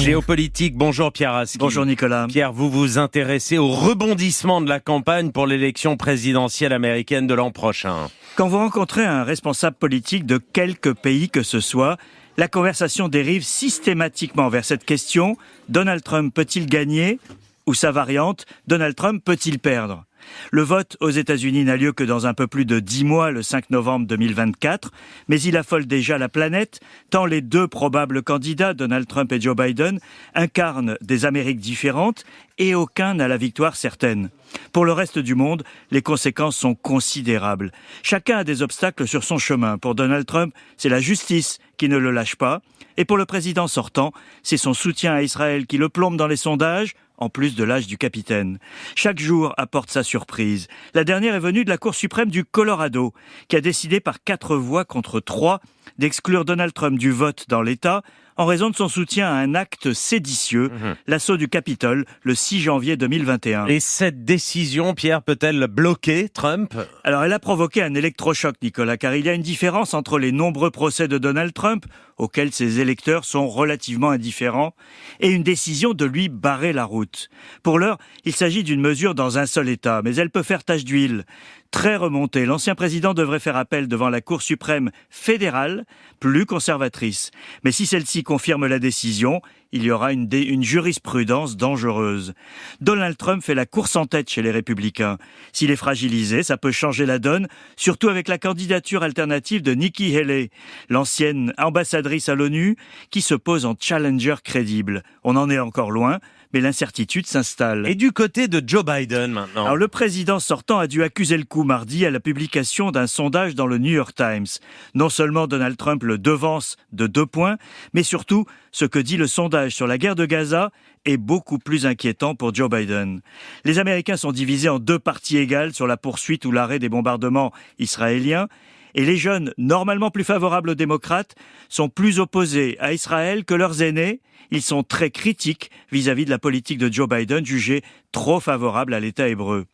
Géopolitique, bonjour Pierre Aski. Bonjour Nicolas. Pierre, vous vous intéressez au rebondissement de la campagne pour l'élection présidentielle américaine de l'an prochain. Quand vous rencontrez un responsable politique de quelque pays que ce soit, la conversation dérive systématiquement vers cette question: Donald Trump peut-il gagner? Ou sa variante, Donald Trump peut-il perdre? Le vote aux États-Unis n'a lieu que dans un peu plus de 10 mois, le 5 novembre 2024, mais il affole déjà la planète, tant les deux probables candidats, Donald Trump et Joe Biden, incarnent des Amériques différentes et aucun n'a la victoire certaine. Pour le reste du monde, les conséquences sont considérables. Chacun a des obstacles sur son chemin. Pour Donald Trump, c'est la justice qui ne le lâche pas. Et pour le président sortant, c'est son soutien à Israël qui le plombe dans les sondages, en plus de l'âge du capitaine. Chaque jour apporte sa surprise. La dernière est venue de la Cour suprême du Colorado, qui a décidé par 4 voix contre 3 d'exclure Donald Trump du vote dans l'État en raison de son soutien à un acte séditieux, l'assaut du Capitole, le 6 janvier 2021. Et cette décision, Pierre, peut-elle bloquer Trump? Alors, elle a provoqué un électrochoc, Nicolas, car il y a une différence entre les nombreux procès de Donald Trump, auxquels ses électeurs sont relativement indifférents, et une décision de lui barrer la route. Pour l'heure, il s'agit d'une mesure dans un seul État, mais elle peut faire tache d'huile. Très remontée, l'ancien président devrait faire appel devant la Cour suprême fédérale, plus conservatrice. Mais si celle-ci confirme la décision, il y aura une jurisprudence dangereuse. Donald Trump fait la course en tête chez les Républicains. S'il est fragilisé, ça peut changer la donne, surtout avec la candidature alternative de Nikki Haley, l'ancienne ambassadrice à l'ONU, qui se pose en challenger crédible. On en est encore loin, mais l'incertitude s'installe. Et du côté de Joe Biden maintenant? Alors, le président sortant a dû accuser le coup mardi à la publication d'un sondage dans le New York Times. Non seulement Donald Trump le devance de 2 points, mais surtout, ce que dit le sondage sur la guerre de Gaza est beaucoup plus inquiétant pour Joe Biden. Les Américains sont divisés en 2 parties égales sur la poursuite ou l'arrêt des bombardements israéliens. Et les jeunes, normalement plus favorables aux démocrates, sont plus opposés à Israël que leurs aînés. Ils sont très critiques vis-à-vis de la politique de Joe Biden, jugée trop favorable à l'État hébreu.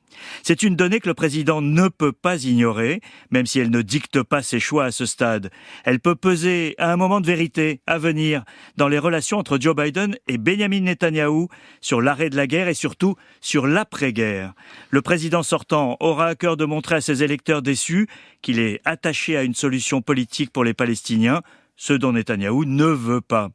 C'est une donnée que le président ne peut pas ignorer, même si elle ne dicte pas ses choix à ce stade. Elle peut peser à un moment de vérité à venir dans les relations entre Joe Biden et Benjamin Netanyahou, sur l'arrêt de la guerre et surtout sur l'après-guerre. Le président sortant aura à cœur de montrer à ses électeurs déçus qu'il est attaché à une solution politique pour les Palestiniens, ce dont Netanyahou ne veut pas.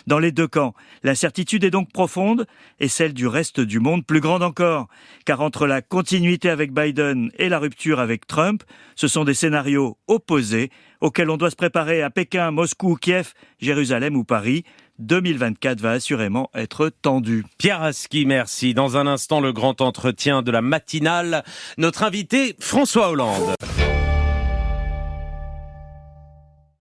Dans les 2 camps, l'incertitude est donc profonde et celle du reste du monde plus grande encore. Car entre la continuité avec Biden et la rupture avec Trump, ce sont des scénarios opposés auxquels on doit se préparer à Pékin, Moscou, Kiev, Jérusalem ou Paris. 2024 va assurément être tendu. Pierre Aski, merci. Dans un instant, le grand entretien de la matinale. Notre invité, François Hollande.